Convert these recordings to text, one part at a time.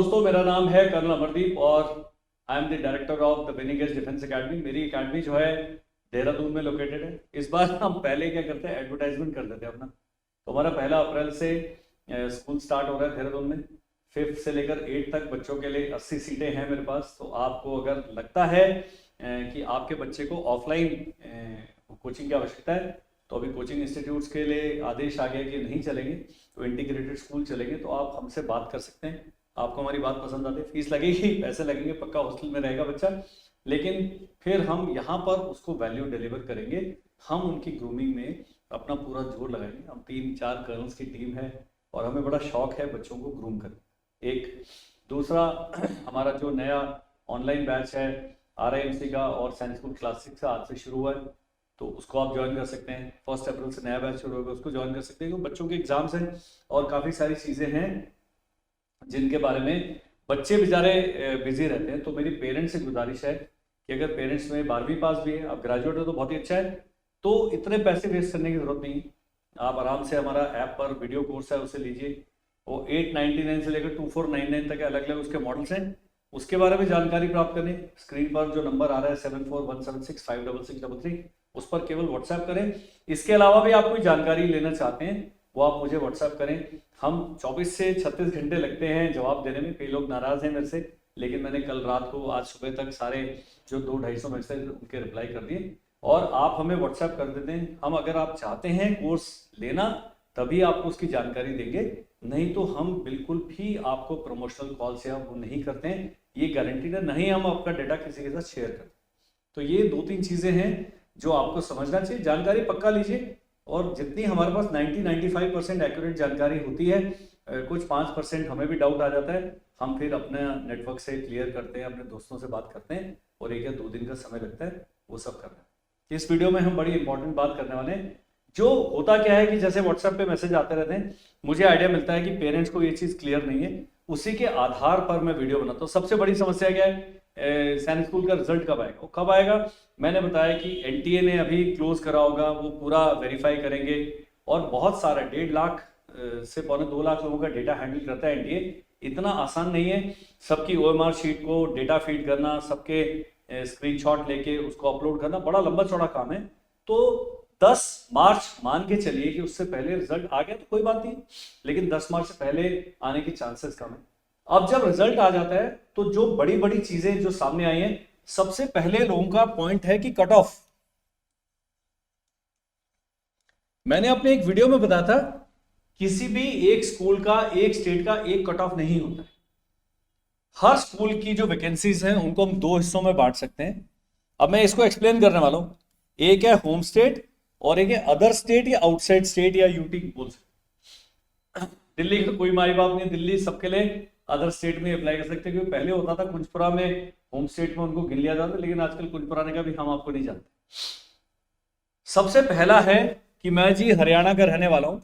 दोस्तों, मेरा नाम है कर्नल अमरदीप और I am the director of the बेनिगेज डिफेंस एकेडमी। मेरी एकेडमी जो है देहरादून में लोकेटेड है। इस बार हम पहले क्या करते हैं, एडवर्टाइजमेंट कर देते हैं अपना। तो हमारा 1 अप्रैल से स्कूल स्टार्ट हो रहा है देहरादून में। 5th से लेकर 8th तक बच्चों के लिए 80 सीटें हैं मेरे पास। तो आपको अगर लगता है कि आपके बच्चे को ऑफलाइन कोचिंग की आवश्यकता है, तो अभी कोचिंग इंस्टीट्यूट्स के लिए आदेश आ गया कि नहीं चलेंगे, तो इंटीग्रेटेड स्कूल चलेंगे। तो आप हमसे बात कर सकते हैं। आपको हमारी बात पसंद आती है, फीस लगेगी, पैसे लगेंगे, पक्का हॉस्टल में रहेगा बच्चा, लेकिन फिर हम यहाँ पर उसको वैल्यू डिलीवर करेंगे। हम उनकी ग्रूमिंग में अपना पूरा जोर लगाएंगे। हम 3-4 कर्नल्स की टीम है और हमें बड़ा शौक है बच्चों को ग्रूम करने। एक दूसरा हमारा जो नया ऑनलाइन बैच है RIMC का और साइंस स्कूल क्लासिक का आज से शुरू हुआ है, तो उसको आप ज्वाइन कर सकते हैं। 1 अप्रैल से नया बैच शुरू होगा, उसको ज्वाइन कर सकते हैं। तो बच्चों के एग्जाम्स हैं और काफ़ी सारी चीज़ें हैं जिनके बारे में बच्चे बेचारे बिजी रहते हैं। तो मेरी पेरेंट्स से गुजारिश है कि अगर पेरेंट्स में 12वीं पास भी है, आप ग्रेजुएट हो तो बहुत ही अच्छा है, तो इतने पैसे वेस्ट करने की जरूरत नहीं। आप आराम से हमारा ऐप पर वीडियो कोर्स है उसे लीजिए। वो 899 से लेकर 2499 तक अलग अलग उसके मॉडल्स हैं। उसके बारे में जानकारी प्राप्त करनी, स्क्रीन पर जो नंबर आ रहा है 7417656633, उस पर केवल व्हाट्सएप करें। इसके अलावा भी आप कोई जानकारी लेना चाहते हैं, वो आप मुझे व्हाट्सएप करें। हम 24 से 36 घंटे लगते हैं जवाब देने में। कई लोग नाराज हैं मेरे से, लेकिन मैंने कल रात को आज सुबह तक सारे जो 200-250 मैसेज उनके रिप्लाई कर दिए। और आप हमें व्हाट्सएप कर देते हैं। हम अगर आप चाहते हैं कोर्स लेना तभी आपको उसकी जानकारी देंगे, नहीं तो हम बिल्कुल भी आपको प्रमोशनल कॉल से हम वो नहीं करते हैं। ये गारंटीड है, नहीं हम आपका डेटा किसी के साथ शेयर करते। तो ये 2-3 चीजें हैं जो आपको समझना चाहिए। जानकारी पक्का लीजिए, और जितनी हमारे पास 90-95% एक्यूरेट जानकारी होती है, कुछ 5% हमें भी डाउट आ जाता है, हम फिर अपने नेटवर्क से क्लियर करते हैं, अपने दोस्तों से बात करते हैं, और 1 या 2 दिन का समय लगता है वो सब करना है। इस वीडियो में हम बड़ी इंपॉर्टेंट बात करने वाले हैं। जो होता क्या है कि जैसे व्हाट्सएप पे मैसेज आते रहते हैं, मुझे आइडिया मिलता है कि पेरेंट्स को ये चीज क्लियर नहीं है, उसी के आधार पर मैं वीडियो बनाता हूँ। सबसे बड़ी समस्या क्या है, सैनिक स्कूल का रिजल्ट कब आएगा, वो कब आएगा। मैंने बताया कि NTA ने अभी क्लोज करा होगा, वो पूरा वेरीफाई करेंगे, और बहुत सारा 1.5 लाख से 2.25 लाख लोगों का डेटा हैंडल करता है NTA। इतना आसान नहीं है सबकी OMR शीट को डेटा फीड करना, सबके स्क्रीनशॉट लेके उसको अपलोड करना, बड़ा लंबा चौड़ा काम है। तो 10 मार्च मान के चलिए कि उससे पहले रिजल्ट आ गया तो कोई बात नहीं, लेकिन 10 मार्च से पहले आने की चांसेस कम है। अब जब रिजल्ट आ जाता है तो जो बड़ी बड़ी चीजें जो सामने आई हैं, सबसे पहले लोगों का पॉइंट है कि कट ऑफ। मैंने अपने एक वीडियो में बताया था, किसी भी एक स्कूल का, एक स्टेट का एक कट ऑफ नहीं होता है। हर स्कूल की जो वैकेंसीज हैं उनको हम 2 हिस्सों में बांट सकते हैं। अब मैं इसको एक्सप्लेन करने वाला हूं। एक है होम स्टेट और एक है अदर स्टेट या आउटसाइड स्टेट या यूटी बोल सकते। दिल्ली का कोई माई बाप नहीं, दिल्ली सबके लिए अदर स्टेट में अप्लाई कर सकते हैं। क्योंकि पहले होता था कुंजपुरा में होम स्टेट में उनको गिन लिया जाता, लेकिन आजकल कुंजपुरा ने कहा भी हम आपको नहीं जानते। सबसे पहला है कि मैं जी हरियाणा का रहने वाला हूं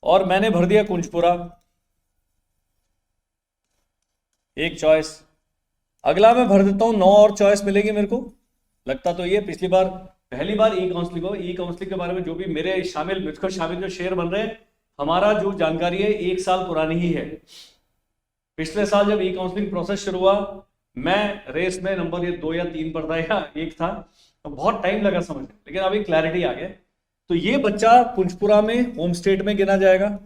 और मैंने भर दिया कुंजपुरा, एक चॉइस। अगला मैं भर देता हूं 9 और चॉइस मिलेगी मेरे को। लगता तो ये पिछली बार पहली बार ई काउंसलिंग हो। ई काउंसलिंग के बारे में जो भी मेरे शामिल मुझको शामिल जो शेयर बन रहे हैं, हमारा जो जानकारी है 1 साल पुरानी ही है। पिछले साल जब ई काउंसलिंग प्रोसेस शुरू हुआ, मैं रेस में नंबर ये 2 या 3 पर था या 1 था, तो बहुत टाइम लगा समझने, लेकिन अभी क्लैरिटी आ गया। तो ये बच्चा कुंजपुरा में होम स्टेट में गिना जाएगा,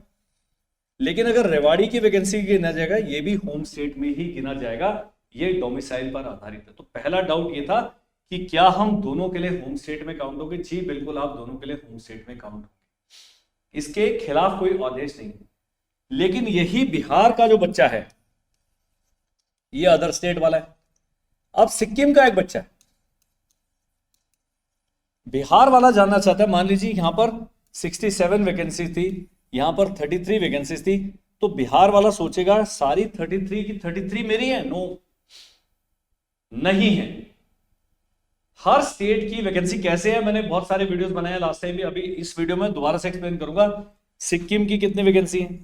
लेकिन अगर रेवाड़ी की वैकेंसी गिना जाएगा, ये भी होम स्टेट में ही गिना जाएगा। ये डोमिसाइल पर आधारित है। तो पहला डाउट ये था कि क्या हम दोनों के लिए होम स्टेट में काउंट होंगे। जी बिल्कुल, आप दोनों के लिए होम स्टेट में काउंट होंगे, इसके खिलाफ कोई आदेश नहीं। लेकिन यही बिहार का जो बच्चा है, ये अदर स्टेट वाला है। अब सिक्किम का एक बच्चा है, बिहार वाला जानना चाहता है। मान लीजिए यहां पर 67 वैकेंसी थी, यहां पर 33 वैकेंसी थी, तो बिहार वाला सोचेगा सारी 33 की 33 मेरी है। नो, नहीं है। हर स्टेट की वैकेंसी कैसे है, मैंने बहुत सारे वीडियोस बनाए लास्ट टाइम भी, अभी इस वीडियो में दोबारा से एक्सप्लेन करूंगा। सिक्किम की कितनी वैकेंसी है।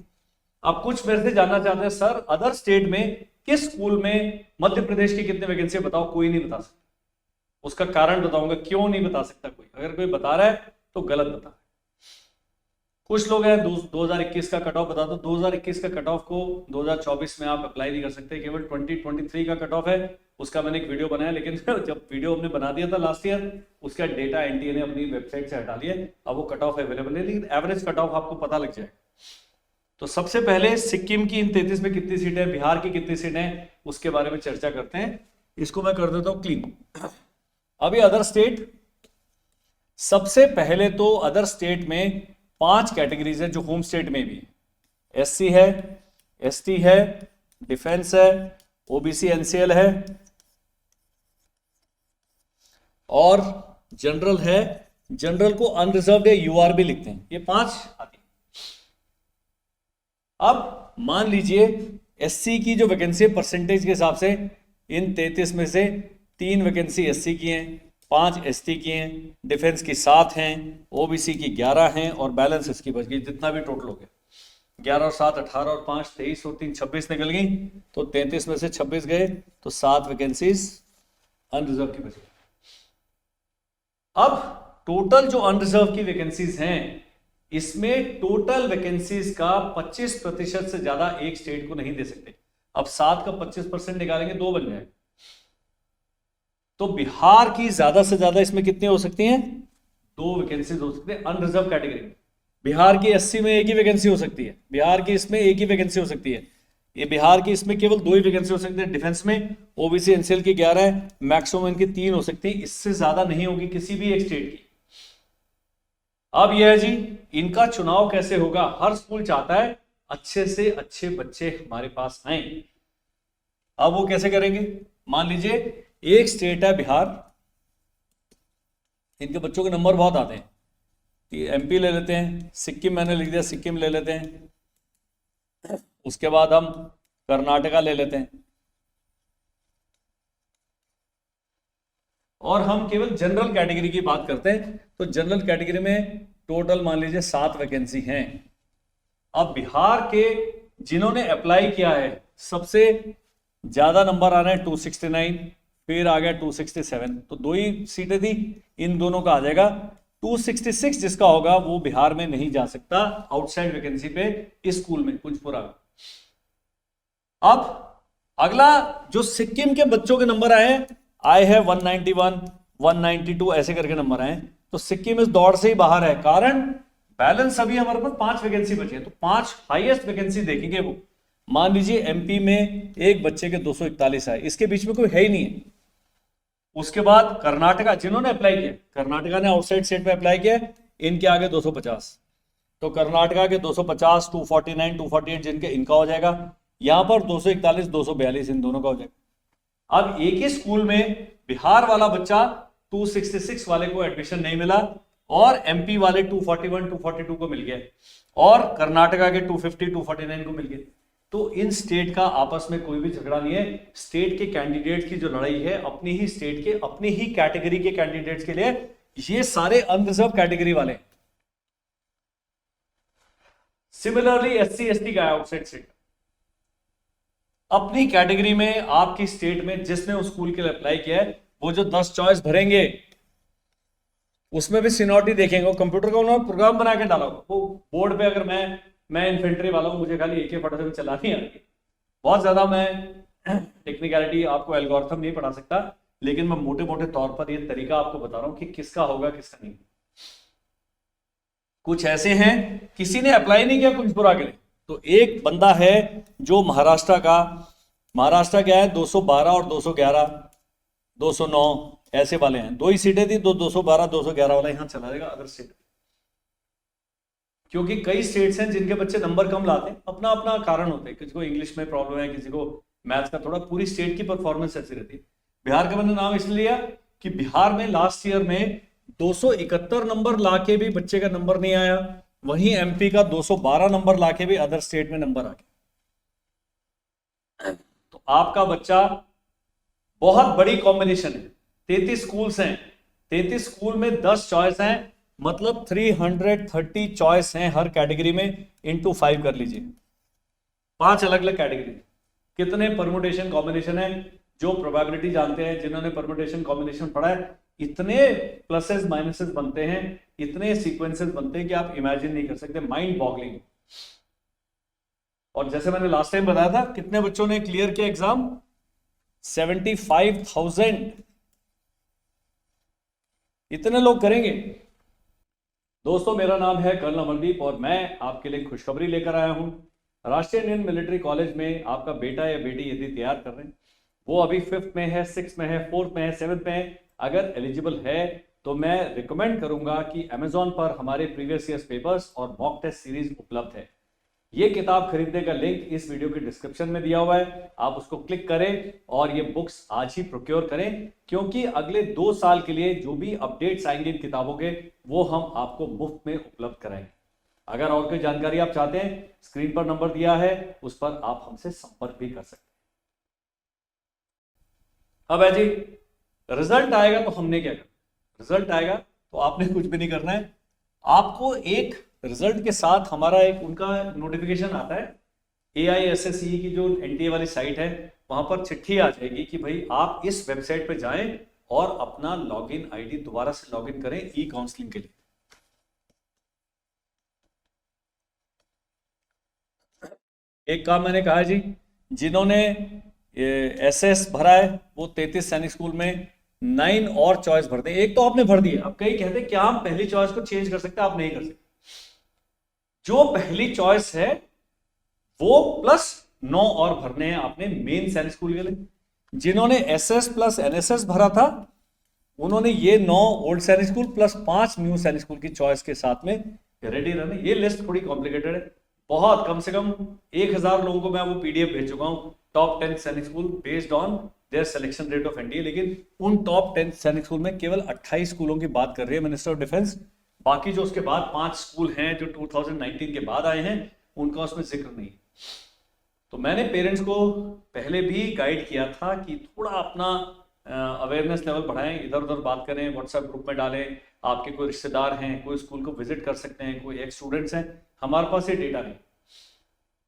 अब कुछ मेरे से जानना चाहते हैं, सर अदर स्टेट में किस स्कूल में मध्य प्रदेश की कितनी वैकेंसी बताओ। कोई नहीं बता सकता, उसका कारण बताऊंगा क्यों नहीं बता सकता कोई। अगर कोई बता रहा है तो गलत बता रहा है। कुछ लोग हैं 2021 का कट ऑफ बता दो। 2021 का कट ऑफ को 2024 में आप अप्लाई नहीं कर सकते, केवल 2023 का कट ऑफ है। उसका मैंने एक वीडियो बनाया, लेकिन जब वीडियो हमने बना दिया था लास्ट ईयर, उसका डेटा एनटीए ने अपनी वेबसाइट से हटा लिया। अब वो कट ऑफ अवेलेबल है, लेकिन एवरेज कट ऑफ आपको पता लग जाएगा। तो सबसे पहले सिक्किम की इन 33 में कितनी सीटें हैं, बिहार की कितनी सीटें हैं, उसके बारे में चर्चा करते हैं। इसको मैं कर देता हूं क्लीन। अभी अदर स्टेट, सबसे पहले तो अदर स्टेट में 5 कैटेगरीज है जो होम स्टेट में भी है। एससी है, एसटी है, डिफेंस है, ओबीसी एनसीएल है और जनरल है। जनरल को अनरिजर्व्ड या यूआर भी लिखते हैं। ये 5 आती है। अब मान लीजिए एससी की जो वैकेंसी है परसेंटेज के हिसाब से, इन 33 में से 3 वैकेंसी एससी की हैं, 5 एसटी की हैं, डिफेंस की 7 हैं, ओबीसी की 11 हैं और बैलेंस इसकी बच गई। जितना भी टोटल हो गया 11 और 7 18 और 5 23 और 3 26 निकल गई। तो 33 में से 26 गए, तो 7 वैकेंसीज अनरिजर्व की बच गई। अब टोटल जो अनरिजर्व की वैकेंसीज हैं, इसमें टोटल वैकेंसीज का 25% से ज्यादा एक स्टेट को नहीं दे सकते। अब 7 का 25% निकालेंगे 2 बन जाएगा। तो बिहार की ज्यादा से ज्यादा इसमें कितनी हो सकती हैं? 2 वैकेंसीज हो सकती है अनरिजर्व कैटेगरी में। बिहार की 80 में एक ही वैकेंसी हो सकती है, बिहार की इसमें एक ही वैकेंसी हो सकती है। ये बिहार की इसमें केवल 2 ही वैकेंसी हो सकती है डिफेंस में। ओबीसी एनसीएल की 11 है, मैक्सिमम इनकी 3 हो सकती है, इससे ज्यादा नहीं होगी किसी भी एक स्टेट की। अब यह है जी, इनका चुनाव कैसे होगा? हर स्कूल चाहता है अच्छे से अच्छे बच्चे हमारे पास आए। अब वो कैसे करेंगे? मान लीजिए एक स्टेट है बिहार, इनके बच्चों के नंबर बहुत आते हैं। एमपी ले लेते हैं, सिक्किम मैंने लिख दिया, सिक्किम ले लेते हैं। उसके बाद हम कर्नाटका ले लेते हैं और हम केवल जनरल कैटेगरी की बात करते हैं। तो जनरल कैटेगरी में टोटल मान लीजिए 7 वैकेंसी हैं। अब बिहार के जिन्होंने अप्लाई किया है, सबसे ज्यादा नंबर आ रहे हैं 269, फिर आ गया 267, तो 2 ही सीटें थी, इन दोनों का आ जाएगा 266। जिसका होगा वो बिहार में नहीं जा सकता आउटसाइड वैकेंसी पे इस स्कूल में कुंजपुरा। अब अगला जो सिक्किम के बच्चों के नंबर आए हैं 191, 192 ऐसे करके नंबर आए। तो सिक्किम इस दौड़ से ही बाहर है, कारण बैलेंस अभी हमारे पास 5 वैकेंसी बची है। तो 5 हाईएस्ट वैकेंसी देखेंगे वो। मान लीजिए एमपी में एक बच्चे के 241 आए, इसके बीच में कोई है ही नहीं है। उसके बाद कर्नाटका, जिन्होंने अप्लाई किया, कर्नाटका ने आउटसाइड स्टेट में अप्लाई किया, इनके आगे 250। तो कर्नाटका के 250, 249, 248 जिनके, इनका हो जाएगा। यहां पर 241, 242 इन दोनों का हो जाएगा। अब एक ही स्कूल में बिहार वाला बच्चा 266 वाले को एडमिशन नहीं मिला और एमपी वाले 241, 242 को मिल गया और कर्नाटका के 250, 249 को मिल गया। तो इन स्टेट का आपस में कोई भी झगड़ा नहीं है। स्टेट के कैंडिडेट की जो लड़ाई है अपनी ही स्टेट के, अपनी ही कैटेगरी के कैंडिडेट्स के लिए। ये सारे अनरिजर्व कैटेगरी वाले। सिमिलरली एससी एसटी का आउटसाइड स्टेट, अपनी कैटेगरी में आपकी स्टेट में जिसने उस स्कूल के लिए अप्लाई किया है, वो जो 10 चॉइस भरेंगे उसमें भी सीनियरिटी देखेंगे। वो कंप्यूटर का उन्होंने प्रोग्राम बना के डाला होगा। वो बोर्ड पे, अगर मैं इन्फेंट्री वाला हूं, मुझे खाली एक फटाफट से चलानी आती है, बहुत ज्यादा मैं टेक्निकलिटी आपको एल्गोरिथम नहीं पढ़ा सकता, लेकिन मैं मोटे मोटे तौर पर ये तरीका आपको बता रहा हूं कि किसका होगा किसका नहीं। कुछ ऐसे हैं किसी ने अप्लाई नहीं किया कुंजपुरा के लिए, तो एक बंदा है जो महाराष्ट्र का, महाराष्ट्र क्या है 212 और 211, 209 ऐसे वाले हैं। 2 ही सीटें थी, 212 211 वाला यहां चला जाएगा अदर स्टेट। क्योंकि कई स्टेट्स हैं जिनके बच्चे नंबर कम लाते हैं, अपना अपना कारण होता है। किसी को इंग्लिश में प्रॉब्लम है, किसी को मैथ्स का, थोड़ा पूरी स्टेट की परफॉर्मेंस ऐसी रहती है। बिहार का मैंने नाम इसलिए लिया कि बिहार में लास्ट ईयर में 271 नंबर लाके भी बच्चे का नंबर नहीं आया, वहीं एमपी का 212 नंबर लाके भी अदर स्टेट में नंबर आ गया। तो आपका बच्चा, बहुत बड़ी कॉम्बिनेशन है, 33 स्कूल्स हैं, 33 स्कूल में 10 चॉइस हैं, मतलब 330 चॉइस हैं हर कैटेगरी में। इंटू 5 कर लीजिए, 5 अलग अलग कैटेगरी, कितने परमुटेशन कॉम्बिनेशन है। जो प्रोबेबिलिटी जानते हैं, जिन्होंने परमुटेशन कॉम्बिनेशन पढ़ा है, इतने प्लसेस माइनसेस बनते हैं, इतने सीक्वेंसेस बनते हैं कि आप इमेजिन नहीं कर सकते, माइंड बॉगलिंग। और जैसे मैंने लास्ट टाइम बताया था, कितने बच्चों ने क्लियर किया एग्जाम? 75,000। इतने लोग करेंगे। दोस्तों, मेरा नाम है कर्नल अमरदीप और मैं आपके लिए खुशखबरी लेकर आया हूं। राष्ट्रीय इंडियन मिलिट्री कॉलेज में आपका बेटा या बेटी यदि तैयार कर रहे हैं, वो अभी 5th में है, 6th में है, 4th में है, 7th में है, अगर एलिजिबल है तो मैं रिकमेंड करूंगा कि अमेजॉन पर हमारे प्रीवियस ईयर्स पेपर्स और मॉक टेस्ट सीरीज उपलब्ध है। ये किताब खरीदने का लिंक इस वीडियो के डिस्क्रिप्शन में दिया हुआ है, आप उसको क्लिक करें और ये बुक्स आज ही प्रोक्योर करें, क्योंकि अगले 2 साल के लिए जो भी अपडेट्स आएंगे इन किताबों के, वो हम आपको मुफ्त में उपलब्ध कराएंगे। अगर और कोई जानकारी आप चाहते हैं, स्क्रीन पर नंबर दिया है, उस पर आप हमसे संपर्क भी कर सकते हैं। अब है जी, रिजल्ट आएगा तो हमने क्या करना? रिजल्ट आएगा तो आपने कुछ भी नहीं करना है। आपको एक रिजल्ट के साथ हमारा एक उनका नोटिफिकेशन आता है, AISSE की जो NTA वाली साइट है, वहां पर चिट्ठी आ जाएगी कि भाई आप इस वेबसाइट पे जाएं और अपना लॉगिन आईडी दोबारा से लॉगिन करें ई काउंसलिंग के लिए। एक काम मैंने कहा जी, जिन्होंने SS भरा है वो 33 सैनिक स्कूल में 9 और चॉइस भर दे। एक तो आपने भर दिया, अब कई कहते क्या हम पहली चॉइस को चेंज कर सकते हैं? आप नहीं कर सकते। जो पहली चॉइस है वो प्लस 9 और भरने हैं आपने मेन सैनिक स्कूल के लिए। जिन्होंने SS प्लस NSS भरा था, उन्होंने ये 9 ओल्ड सैनिक स्कूल प्लस 5 न्यू सैनिक स्कूल की चॉइस के साथ में रेडी रहने। ये लिस्ट थोड़ी कॉम्प्लिकेटेड है, बहुत कम से कम 1000 लोगों को मैं वो PDF भेज चुका हूं, टॉप 10 सैनिक school based on their selection rate of NDA। लेकिन उन टॉप 10 सैनिक स्कूल में केवल 28 स्कूलों की बात कर रही है मिनिस्टर ऑफ डिफेंस। बाकी जो उसके बाद 5 स्कूल हैं जो 2019 के बाद आए हैं, उनका उसमें जिक्र नहीं। तो मैंने पेरेंट्स को पहले भी गाइड किया था कि थोड़ा अपना अवेयरनेस लेवल बढ़ाएं, इधर उधर बात करें, व्हाट्सएप ग्रुप में डालें, आपके कोई रिश्तेदार हैं, कोई स्कूल को विजिट कर सकते हैं, कोई एक स्टूडेंट्स हैं। हमारे पास ये डेटा नहीं।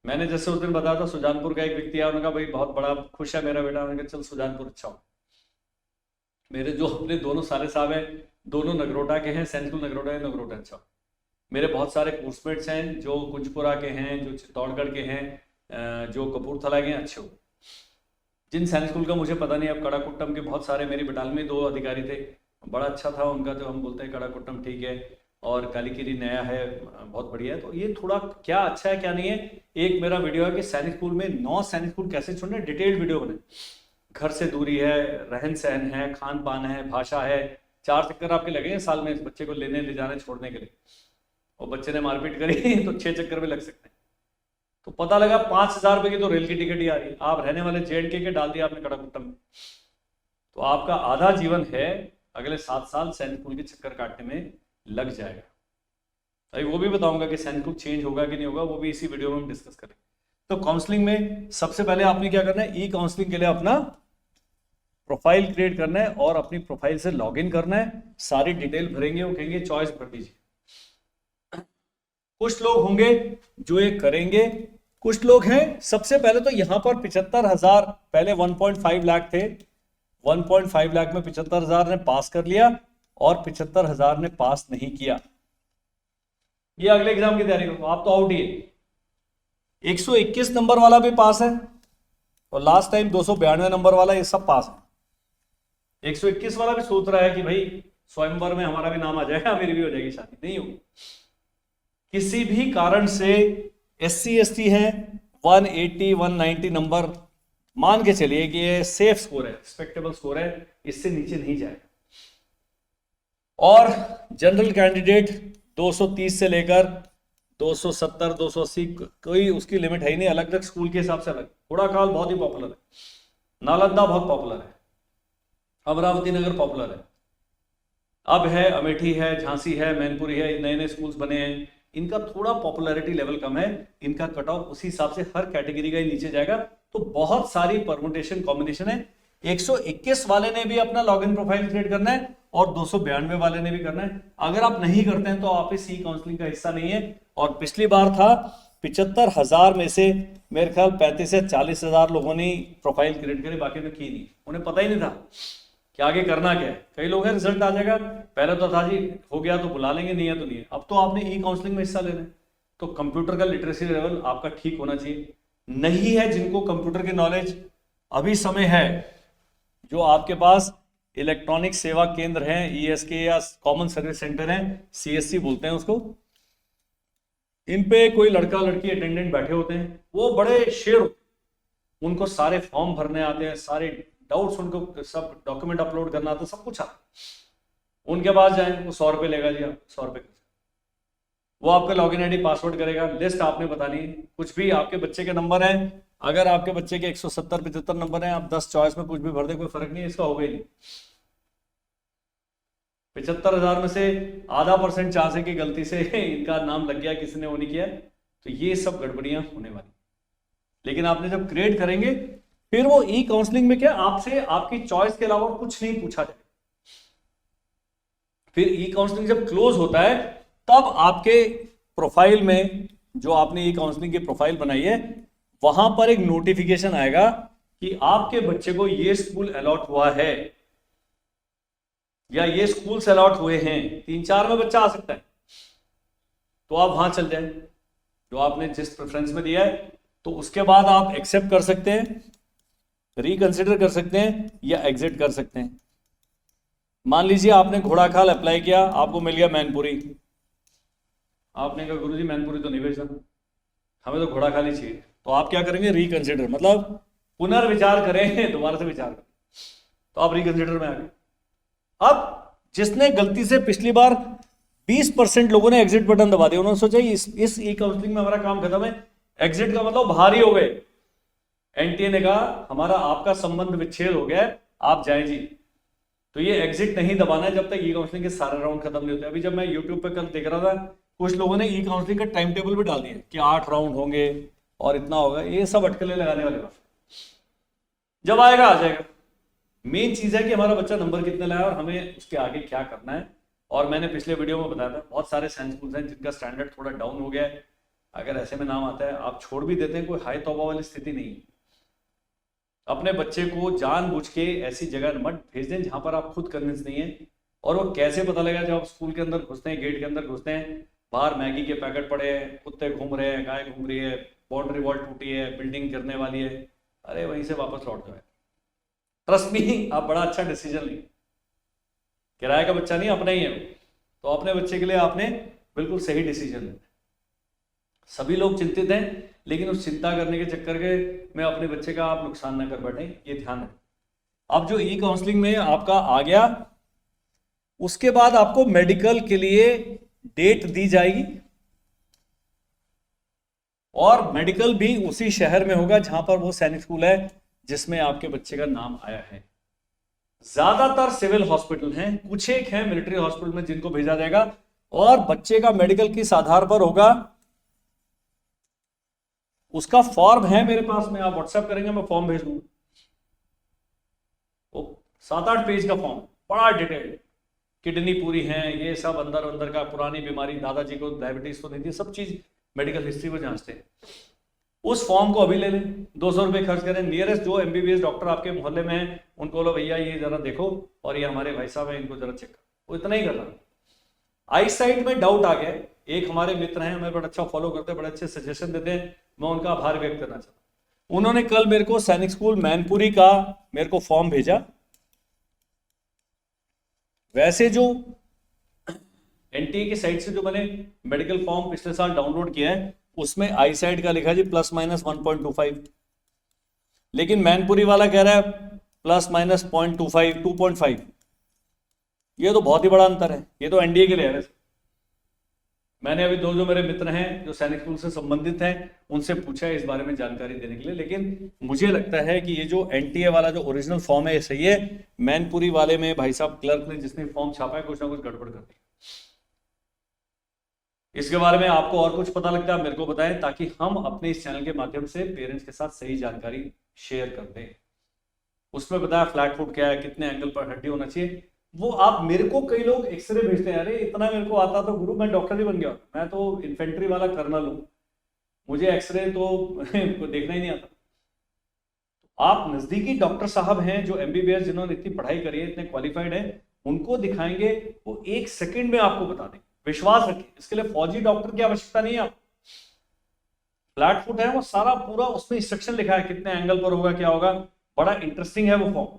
मैंने जैसे उस दिन बताया था, सुजानपुर का एक व्यक्ति आया, उन्होंने कहा भाई बहुत बड़ा खुश है मेरा बेटा, मैंने कहा चल सुजानपुर अच्छा हो। मेरे जो अपने दोनों साले साहब हैं, दोनों नगरोटा के हैं, सैनिक स्कूल नगरोटा है, नगरोटा अच्छा। मेरे बहुत सारे कोर्समेट्स हैं जो कुंजपुरा के हैं, जो चित्तौड़गढ़ के हैं, जो कपूरथला के हैं, अच्छे हो। जिन सैनिक स्कूल का मुझे पता नहीं, अब कड़ाकुट्टम के बहुत सारे, मेरी बटालियन में 2 अधिकारी थे, बड़ा अच्छा था उनका, तो हम बोलते हैं कड़ाकुट्टम ठीक है, और कालीकिरी नया है, बहुत बढ़िया है। तो ये थोड़ा क्या अच्छा है क्या नहीं है, एक मेरा वीडियो है कि सैनिक स्कूल में 9 सैनिक स्कूल कैसे छोड़ने, डिटेल्ड वीडियो बने। घर से दूरी है, रहन सहन है, खान पान है, भाषा है। 4 चक्कर आपके लगेंगे साल में इस बच्चे को लेने ले जाने छोड़ने के लिए, और बच्चे ने मारपीट करी तो 6 चक्कर भी लग सकते हैं। तो पता लगा 5000 रुपए की तो रेल की टिकट ही आ रही है, आप रहने वाले JNK के डाल दिया आपने कड़ाकुट्टम में, तो आपका आधा जीवन है अगले 7 साल सैनिक स्कूल के चक्कर काटने में लग जाएगा। अभी वो भी बताऊंगा कि सैनिक स्कूल चेंज होगा कि नहीं होगा, वो भी इसी वीडियो में हम डिस्कस करेंगे। तो काउंसलिंग में सबसे पहले आपने क्या करना है, ई काउंसलिंग के लिए अपना प्रोफाइल क्रिएट करना है और अपनी प्रोफाइल से लॉगिन करना है। सारी डिटेल भरेंगे, वो कहेंगे चॉइस भर दीजिए। कुछ लोग होंगे जो ये करेंगे, कुछ लोग हैं, सबसे पहले तो यहां पर 75,000, पहले 1.5 लाख थे, 1.5 लाख में 75,000 ने पास कर लिया और 75,000 ने पास नहीं किया। ये अगले एग्जाम की तैयारी करो, आप तो आउट ही है। 121 नंबर वाला भी पास है और लास्ट टाइम 292 नंबर वाला, ये सब पास है। 121 वाला भी सोच रहा है कि भाई स्वयंवर में हमारा भी नाम आ जाएगा, मेरी भी हो जाएगी शादी, नहीं होगी। किसी भी कारण से SC ST है, 180 190 नंबर मान के चलिए कि ये सेफ स्कोर है, रिस्पेक्टेबल स्कोर है, इससे नीचे नहीं जाएगा। और जनरल कैंडिडेट 230 से लेकर 270 280, कोई उसकी लिमिट है ही नहीं, अलग अलग स्कूल के हिसाब से अलग। घोड़ाखाल बहुत ही पॉपुलर है, नालंदा बहुत पॉपुलर है, अमरावती नगर पॉपुलर है, अब है अमेठी है, झांसी है, मैनपुरी है, नए नए स्कूल्स बने हैं। इनका थोड़ा पॉपुलैरिटी लेवल कम है, इनका कट ऑफ उसी हिसाब से हर कैटेगरी का ही नीचे जाएगा। तो बहुत सारी परमुटेशन कॉम्बिनेशन है। 121 वाले ने भी अपना लॉगिन प्रोफाइल क्रिएट करना है और 292 वाले ने भी करना है। अगर आप नहीं करते हैं तो आप इस काउंसलिंग का हिस्सा नहीं है। और पिछली बार था 75,000 में से मेरे ख्याल 35 से 40,000 लोगों ने प्रोफाइल क्रिएट करी, बाकी ने की नहीं, उन्हें पता ही नहीं था। कि आगे करना क्या है। कई लोग हैं रिजल्ट आ जाएगा, पहले तो था जी हो गया तो बुला लेंगे, नहीं है तो नहीं है। अब तो आपने ई काउंसलिंग में हिस्सा लेना है, तो कंप्यूटर का लिटरेसी लेवल आपका ठीक होना चाहिए। नहीं है जिनको कंप्यूटर की नॉलेज, अभी समय है, जो आपके पास इलेक्ट्रॉनिक सेवा केंद्र हैं, ईएसके या कॉमन सर्विस सेंटर हैं, सीएससी बोलते हैं उसको, इन पे कोई लड़का लड़की अटेंडेंट बैठे होते हैं, वो बड़े शेर होते हैं, उनको सारे फॉर्म भरने आते हैं, सारे डाउट्स उनको सब डॉक्यूमेंट अपलोड करना आता है, सब कुछ आता है। उनके पास जाएं, वो 100 रुपये लेगा जी, आप 100 रुपये, वो आपका लॉगिन आईडी पासवर्ड करेगा, लिस्ट आपने बतानी है, कुछ भी आपके बच्चे के नंबर हैं, अगर आपके बच्चे के 170-75 नंबर हैं, आप 10 चॉइस में कुछ भी भर दे, कोई फर्क नहीं है, इसका होगा ही नहीं। 75,000 में से आधा % चांस है कि गलती से इनका नाम लग गया, किसी ने वो नहीं किया, तो ये सब गड़बड़ियां होने वाली। लेकिन आपने जब क्रिएट करेंगे, फिर वो ई काउंसलिंग में क्या आपसे आपकी चॉइस के अलावा कुछ नहीं पूछा जाए। फिर ई काउंसलिंग जब क्लोज होता है, तब आपके प्रोफाइल में, जो आपने ई काउंसलिंग की प्रोफाइल बनाई है, वहां पर एक नोटिफिकेशन आएगा कि आपके बच्चे को ये स्कूल अलॉट हुआ है या ये स्कूल से अलॉट हुए हैं, 3-4 में बच्चा आ सकता है, तो आप वहां चल जाए जो आपने जिस प्रेफरेंस में दिया है, तो उसके बाद आप एक्सेप्ट कर सकते हैं, रिकंसिडर कर सकते हैं या एग्जिट कर सकते हैं। मान लीजिए आपने घोड़ाखाल अप्लाई किया, आपको मिल गया मैनपुरी, आपने कहा गुरुजी मैनपुरी तो नहीं भेजना, हमें तो घोड़ाखाल ही चाहिए, तो आप क्या करेंगे, रिकंसिडर, मतलब पुनर्विचार करें, दोबारा से विचार करें, तो आप रिकंसिडर में आ गए। अब जिसने गलती से पिछली बार 20% लोगों ने एग्जिट बटन दबा दिया, उन्होंने सोचा इस ई काउंसलिंग में हमारा काम खत्म है, एग्जिट का मतलब बाहर ही हो गए, एनटीए ने कहा हमारा आपका संबंध विच्छेद हो गया, आप जाएं जी। तो ये एग्जिट नहीं दबाना है जब तक ई काउंसलिंग के सारे राउंड खत्म नहीं होते। अभी जब मैं यूट्यूब पे कल देख रहा था, कुछ लोगों ने ई काउंसलिंग का टाइम टेबल भी डाल दिया कि 8 राउंड होंगे और इतना होगा, ये सब अटकलें लगाने वाले बात, जब आएगा आ जाएगा। मेन चीज है कि हमारा बच्चा नंबर कितने लाया और हमें उसके आगे क्या करना है। और मैंने पिछले वीडियो में बताया था, बहुत सारे साइंस स्कूल्स हैं जिनका स्टैंडर्ड थोड़ा डाउन हो गया है, अगर ऐसे में नाम आता है आप छोड़ भी देते हैं, कोई हाई तौबा वाली स्थिति नहीं है। अपने बच्चे को जानबूझ के ऐसी जगह मत भेज दें जहां पर आप खुद कन्विंस नहीं है। और वो कैसे पता लगेगा, जब आप स्कूल के अंदर घुसते हैं, गेट के अंदर घुसते हैं, बाहर मैगी के पैकेट पड़े हैं, कुत्ते घूम रहे हैं, गाय घूम रही है, बाउंड्री वॉल टूटी है, बिल्डिंग गिरने वाली है, अरे वहीं से वापस लौट जाए। ट्रस्ट मी, आप बड़ा अच्छा डिसीजन लें, किराए का बच्चा नहीं अपना ही है, तो अपने बच्चे के लिए आपने बिल्कुल सही डिसीजन लेना। सभी लोग चिंतित हैं, लेकिन उस चिंता करने के चक्कर के में अपने बच्चे का आप नुकसान ना कर बैठे, ये ध्यान रखें। अब जो ई काउंसलिंग में आपका आ गया, उसके बाद आपको मेडिकल के लिए डेट दी जाएगी, और मेडिकल भी उसी शहर में होगा जहां पर वो सैनिक स्कूल है जिसमें आपके बच्चे का नाम आया है। ज्यादातर सिविल हॉस्पिटल हैं, कुछ एक हैं मिलिट्री हॉस्पिटल में जिनको भेजा जाएगा, और बच्चे का मेडिकल किस आधार पर होगा, उसका फॉर्म है मेरे पास में, आप व्हाट्सएप करेंगे मैं फॉर्म भेज दूंगा, 7-8 पेज का फॉर्म, बड़ा डिटेल, किडनी पूरी है, ये सब अंदर अंदर का, पुरानी बीमारी, दादाजी को डायबिटीज तो नहीं थी, सब चीज मेडिकल हिस्ट्री को जांचते हैं। उस फॉर्म को अभी ले लें, 200 रुपये खर्च करें, नियरेस्ट जो एमबीबीएस डॉक्टर आपके मोहल्ले में है उनको बोलो भैया ये जरा देखो, और ये हमारे भाई साहब हैं इनको जरा चेक करो, वो इतना ही करना। आई साइट में डाउट आ गया, एक हमारे मित्र हैं, हमें बड़ा अच्छा फॉलो करते हैं, बड़े अच्छे सजेशन देते हैं, मैं उनका आभार व्यक्त करना चाहता हूं। उन्होंने कल मेरे को सैनिक स्कूल मैनपुरी का मेरे को फॉर्म भेजा। वैसे जो एनटीए की साइट से जो मैंने मेडिकल फॉर्म पिछले साल डाउनलोड किया है, उसमें आई साइड का लिखा जी ±1.25, लेकिन मैनपुरी वाला कह रहा है ±0.25, 2.5। ये तो बहुत ही बड़ा अंतर है, ये तो एनडीए के लिए है। मैंने अभी जो मेरे मित्र हैं जो सैनिक स्कूल से संबंधित हैं उनसे पूछा है इस बारे में जानकारी देने के लिए, लेकिन मुझे लगता है कि ये जो एनटीए वाला जो ओरिजिनल फॉर्म है ये सही है। मैनपुरी वाले में भाई साहब क्लर्क ने जिसने फॉर्म छापा है कुछ ना कुछ गड़बड़ कर दी। इसके बारे में आपको और कुछ पता लगता है आप मेरे को बताएं, ताकि हम अपने इस चैनल के माध्यम से पेरेंट्स के साथ सही जानकारी शेयर कर दें। उसमें बताया फ्लैट फुट क्या है, कितने एंगल पर हड्डी होना चाहिए, वो आप मेरे को कई लोग एक्सरे भेजते हैं, अरे इतना मेरे को आता तो गुरु मैं डॉक्टर ही बन गया, मैं तो इन्फेंट्री वाला कर्नल हूं, मुझे एक्सरे तो देखना ही नहीं आता। आप नजदीकी डॉक्टर साहब हैं जो एमबीबीएस, जिन्होंने इतनी पढ़ाई करी है, इतने क्वालिफाइड है, उनको दिखाएंगे, वो 1 सेकंड में आपको बता देंगे। विश्वास रखिए, इसके लिए फौजी डॉक्टर की आवश्यकता नहीं है। आप फ्लैट फुट है, वो सारा पूरा उसमें इंस्ट्रक्शन लिखा है, कितने एंगल पर होगा, क्या होगा, बड़ा इंटरेस्टिंग है वो फॉर्म।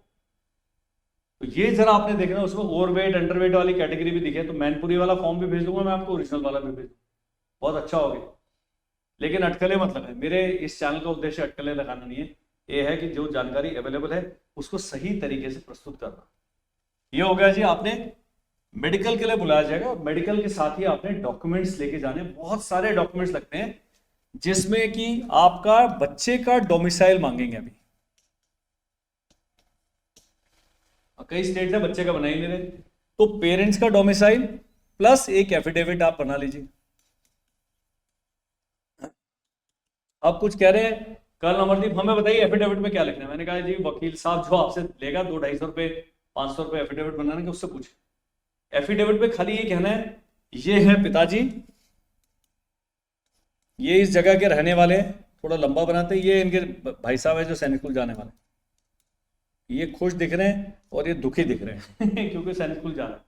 तो ये जरा आपने देखना, उसमें ओवरवेट अंडरवेट वाली कैटेगरी भी दिखे, तो मैनपुरी वाला फॉर्म भी भेज दूंगा मैं आपको, ओरिजिनल वाला भी भेज दूंगा, बहुत अच्छा हो गया। लेकिन अटकलें मत लगाएं, मेरे इस चैनल का उद्देश्य अटकलें लगाना नहीं है, ये है कि जो जानकारी अवेलेबल है उसको सही तरीके से प्रस्तुत करना। ये हो गया जी, आपने मेडिकल के लिए बुलाया जाएगा, मेडिकल के साथ ही आपने डॉक्यूमेंट्स लेके जाने, बहुत सारे डॉक्यूमेंट्स लगते हैं, जिसमें कि आपका बच्चे का डोमिसाइल मांगेंगे। अभी कई स्टेट है बच्चे का बना ही नहीं रहे, तो पेरेंट्स का डोमिसाइल प्लस एक एफिडेविट आप बना लीजिए। आप कुछ कह रहे हैं कल अमरदीप हमें बताइए एफिडेविट में क्या लिखना है। मैंने कहा जी वकील साहब जो आपसे लेगा 200-250 रुपए 500 रुपए एफिडेविट बनाने के, उससे पूछे। एफिडेविट में खाली ये कहना है, ये है पिताजी, ये इस जगह के रहने वाले हैं, थोड़ा लंबा बनाते हैं, ये इनके भाई साहब है जो सैनिक स्कूल जाने वाले, ये खुश दिख रहे हैं और ये दुखी दिख रहे हैं क्योंकि सैनिक स्कूल जा रहा है।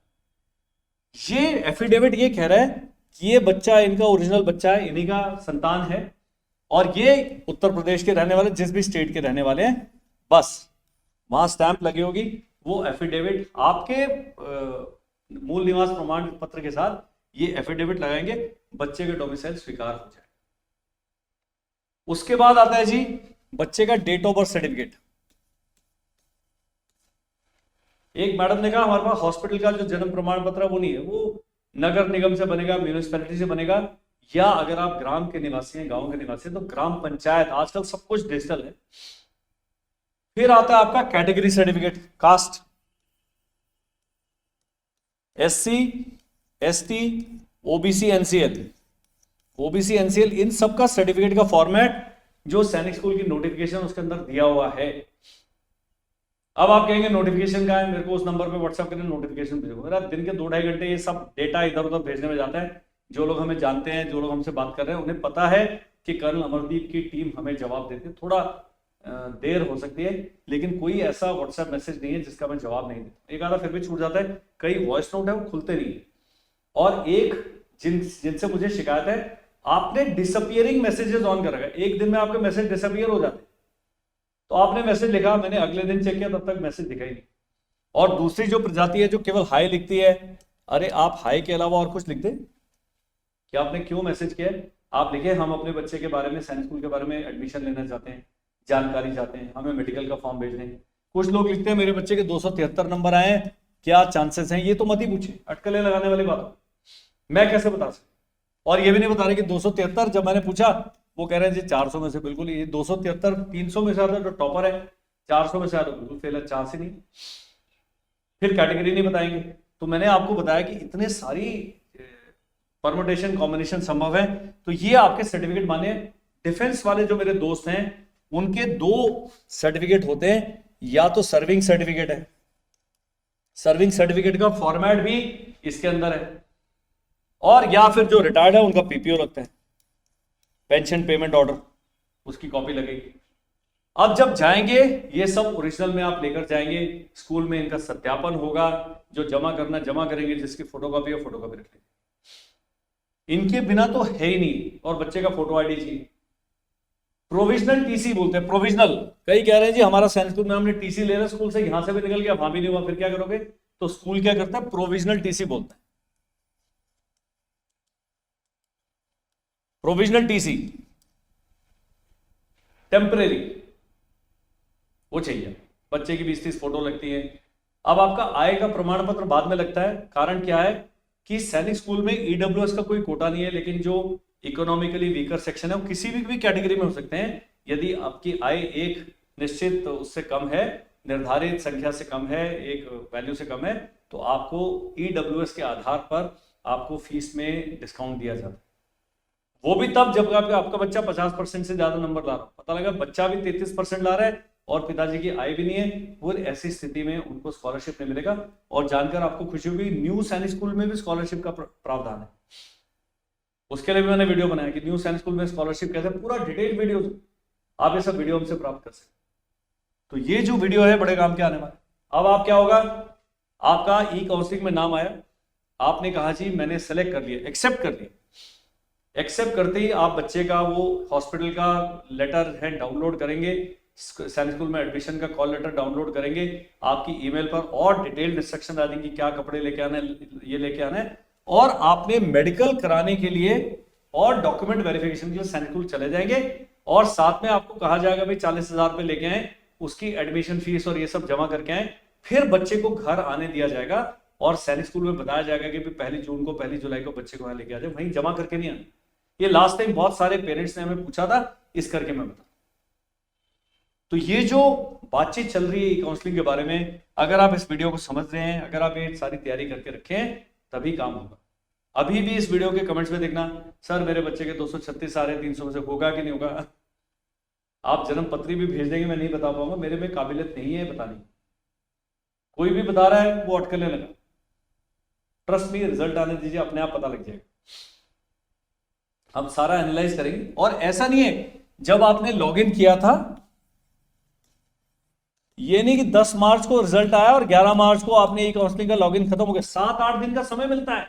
ये एफिडेविट ये कह रहा है कि ये बच्चा इनका ओरिजिनल बच्चा है, इन्हीं का संतान है, और ये उत्तर प्रदेश के रहने वाले, जिस भी स्टेट के रहने वाले हैं, बस वहां स्टैंप लगी होगी, वो एफिडेविट आपके मूल निवास प्रमाण पत्र के साथ ये एफिडेविट लगाएंगे, बच्चे के डोमिसाइल स्वीकार हो जाए। उसके बाद आता है जी बच्चे का डेट ऑफ बर्थ सर्टिफिकेट। एक मैडम ने कहा हमारे पास हॉस्पिटल का जो जन्म प्रमाण पत्र है वो नहीं है, वो नगर निगम से बनेगा, म्यूनिसिपैलिटी से बनेगा, या अगर आप ग्राम के निवासी हैं, गांव के निवासी हैं, तो ग्राम पंचायत, आजकल सब कुछ डिजिटल है। फिर आता है आपका category certificate, caste, SC, ST, OBC, NCL, OBC, NCL, इन सब का सर्टिफिकेट का फॉर्मेट जो सैनिक स्कूल की नोटिफिकेशन उसके अंदर दिया हुआ है। अब आप कहेंगे नोटिफिकेशन का है, मेरे को उस नंबर पे व्हाट्सएप करें, नोटिफिकेशन भेजो। मेरा दिन के 2-2.5 घंटे ये सब डेटा इधर उधर भेजने में जाता है। जो लोग हमें जानते हैं, जो लोग हमसे बात कर रहे हैं, उन्हें पता है कि कर्नल अमरदीप की टीम हमें जवाब देती है। थोड़ा देर हो सकती है, लेकिन कोई ऐसा व्हाट्सएप मैसेज नहीं है जिसका मैं जवाब नहीं देता। एक आधा फिर भी छूट जाता है, कई वॉइस नोट है वो खुलते नहीं है। और एक जिनसे मुझे शिकायत है, आपने डिसअपियरिंग मैसेजेस ऑन कर रखा है, एक दिन में आपके मैसेज डिसअपियर हो जाते हैं। तो आपने मैसेज लिखा, मैंने अगले दिन चेक किया, तब तक मैसेज दिखा ही नहीं। और दूसरी जो प्रजाति है जो केवल हाई लिखती है, अरे आप हाई के अलावा और कुछ लिख दे कि आपने क्यों मैसेज किया है। आप लिखे हम अपने बच्चे के बारे में, सैनिक स्कूल के बारे में एडमिशन लेना चाहते हैं, जानकारी चाहते हैं, हमें मेडिकल का फॉर्म भेज दें। कुछ लोग लिखते हैं मेरे बच्चे के 273 नंबर आए हैं, क्या चांसेस हैं। ये तो मत ही पूछे, अटकलें लगाने वाली बात मैं कैसे बता सकता। और ये भी नहीं बता रहे कि 273, जब मैंने पूछा वो कह रहे हैं जी 400 में से बिल्कुल, ये 273 300 में से आता जो टॉपर है, 400 में से आता बिल्कुल फेल है, चांस ही नहीं। फिर कैटेगरी नहीं बताएंगे। तो मैंने आपको बताया कि इतने सारी परमुटेशन कॉम्बिनेशन संभव है। तो ये आपके सर्टिफिकेट माने, डिफेंस वाले जो मेरे दोस्त हैं उनके 2 सर्टिफिकेट होते हैं, या तो सर्विंग सर्टिफिकेट है, सर्विंग सर्टिफिकेट का फॉर्मेट भी इसके अंदर है, और या फिर जो रिटायर्ड है उनका पीपीओ लगता है, पेंशन पेमेंट ऑर्डर, उसकी कॉपी लगेगी। अब जब जाएंगे ये सब ओरिजिनल में आप लेकर जाएंगे, स्कूल में इनका सत्यापन होगा, जो जमा करना जमा करेंगे, जिसकी फोटोकॉपी है फोटोकॉपी रख लेंगे। इनके बिना तो है ही नहीं। और बच्चे का फोटो आईडी चाहिए, प्रोविजनल टीसी बोलते हैं, प्रोविजनल। कई कह रहे हैं जी हमारा सैनिक स्कूल में हमने टीसी ले रहा स्कूल से, यहां से भी निकल गया, वहां भी नहीं हुआ, फिर क्या करोगे। तो स्कूल क्या करता है, प्रोविजनल टीसी बोलता है, प्रोविजनल टीसी, टेम्परेरी, वो चाहिए। बच्चे की 20-30 फोटो लगती है। अब आपका आय का प्रमाण पत्र बाद में लगता है। कारण क्या है कि सैनिक स्कूल में ईडब्ल्यूएस का कोई कोटा नहीं है, लेकिन जो इकोनॉमिकली वीकर सेक्शन है वो किसी भी कैटेगरी में हो सकते हैं। यदि आपकी आय एक निश्चित तो उससे कम है, निर्धारित संख्या से कम है, एक वैल्यू से कम है, तो आपको ईडब्ल्यूएस के आधार पर आपको फीस में डिस्काउंट दिया जाता है। वो भी तब जब आपका बच्चा 50% से ज्यादा नंबर ला रहा हो। पता लगा बच्चा भी 33% ला रहा है और पिताजी की आय भी नहीं है, वो ऐसी स्थिति में उनको स्कॉलरशिप नहीं मिलेगा। और जानकर आपको खुशी होगी, न्यू सैनिक स्कूल में भी स्कॉलरशिप का प्रावधान है। उसके लिए भी मैंने वीडियो बनाया कि न्यू सैनिक स्कूल में स्कॉलरशिप कैसे, पूरा डिटेल वीडियो, आप ये सब वीडियो हमसे प्राप्त कर सकते। तो ये जो वीडियो है बड़े काम के आने वाला। अब आप क्या होगा, आपका ई काउंसलिंग में नाम आया, आपने कहा जी मैंने सेलेक्ट कर लिया, एक्सेप्ट कर लिया। एक्सेप्ट करते ही आप बच्चे का वो हॉस्पिटल का लेटर है डाउनलोड करेंगे, सैनिक स्कूल में एडमिशन का कॉल लेटर डाउनलोड करेंगे, आपकी ईमेल पर और डिटेल्ड इंस्ट्रक्शन आ देंगी, क्या कपड़े लेके आना है, ये लेके आना है, और आपने मेडिकल कराने के लिए और डॉक्यूमेंट वेरिफिकेशन के लिए सैनिक स्कूल चले जाएंगे, और साथ में आपको कहा जाएगा भाई 40,000 रुपए लेके आए, उसकी एडमिशन फीस और ये सब जमा करके आए, फिर बच्चे को घर आने दिया जाएगा और सैनिक स्कूल में बताया जाएगा कि 1 जून को 1 जुलाई को बच्चे को यहाँ लेके आ जाए, वहीं जमा करके नहीं आना। ये लास्ट टाइम बहुत सारे पेरेंट्स ने हमें पूछा था, इस करके मैं बता। तो ये जो बातचीत चल रही है काउंसलिंग के बारे में, अगर आप इस वीडियो को समझ रहे हैं, अगर आप ये सारी तैयारी करके रखें, तभी काम होगा। अभी भी इस वीडियो के कमेंट्स में देखना, सर मेरे बच्चे के 236 आ रहे हैं, 300 में से होगा कि नहीं होगा। आप जन्म पत्री भी भेज देंगे, मैं नहीं बता पाऊंगा, मेरे में काबिलियत नहीं है बताने। कोई भी बता रहा है वो अटकलने लगा, ट्रस्ट मी, रिजल्ट आने दीजिए, अपने आप पता लग जाएगा। हम सारा एनालाइज करेंगे। और ऐसा नहीं है जब आपने लॉगिन किया था, ये नहीं कि 10 मार्च को रिजल्ट आया और 11 मार्च को आपने ई काउंसलिंग का लॉगिन खत्म हो गया। 7-8 दिन का समय मिलता है,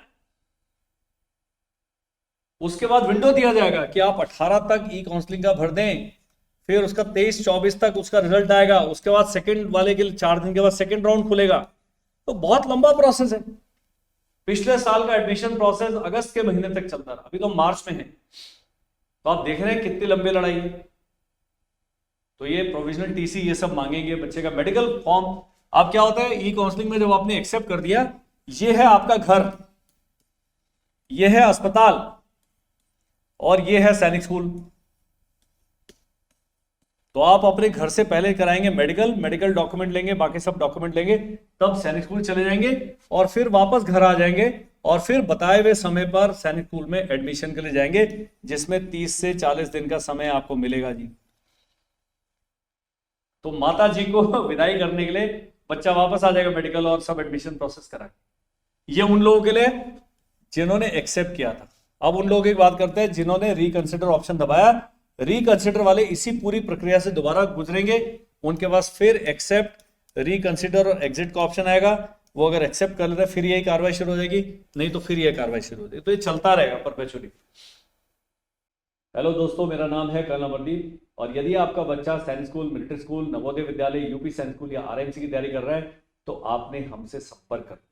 उसके बाद विंडो दिया जाएगा कि आप 18 तक ई काउंसलिंग का भर दें, फिर उसका 23-24 तक उसका रिजल्ट आएगा, उसके बाद सेकंड वाले के लिए 4 दिन के बाद सेकंड राउंड खुलेगा। तो बहुत लंबा प्रोसेस है। पिछले साल का एडमिशन प्रोसेस अगस्त के महीने तक चलता रहा, अभी तो मार्च में है। तो आप देख रहे हैं कितनी लंबी लड़ाई है। तो ये प्रोविजनल टीसी ये सब मांगेंगे, बच्चे का मेडिकल फॉर्म। अब क्या होता है, ई काउंसलिंग में जब आपने एक्सेप्ट कर दिया, ये है आपका घर, ये है अस्पताल, और ये है सैनिक स्कूल। तो आप अपने घर से पहले कराएंगे मेडिकल डॉक्यूमेंट लेंगे, बाकी सब डॉक्यूमेंट लेंगे, तब सैनिक स्कूल चले जाएंगे, और फिर वापस घर आ जाएंगे, और फिर बताए हुए समय पर सैनिक स्कूल में एडमिशन के लिए जाएंगे, जिसमें 30 से 40 दिन का समय आपको मिलेगा जी। तो माता जी को विदाई करने के लिए बच्चा वापस आ जाएगा मेडिकल और सब एडमिशन प्रोसेस करा। ये उन लोगों के लिए जिन्होंने एक्सेप्ट किया था। अब उन लोगों की बात करते हैं जिन्होंने रिकंसिडर ऑप्शन दबाया। रिकंसिडर वाले इसी पूरी प्रक्रिया से दोबारा गुजरेंगे, उनके पास फिर एक्सेप्ट, रिकंसिडर और एग्जिट का ऑप्शन आएगा। वो अगर एक्सेप्ट कर लेते हैं फिर यही कार्रवाई शुरू हो जाएगी, नहीं तो फिर यह कार्रवाई शुरू हो जाएगी। तो ये चलता रहेगा परपेचुअली। हेलो दोस्तों, मेरा नाम है कर्नल अमरदीप, और यदि आपका बच्चा सैनिक स्कूल, मिलिट्री स्कूल, नवोदय विद्यालय, यूपी सैनिक स्कूल या आरएमसी की तैयारी कर रहा है, तो आपने हमसे संपर्क करना।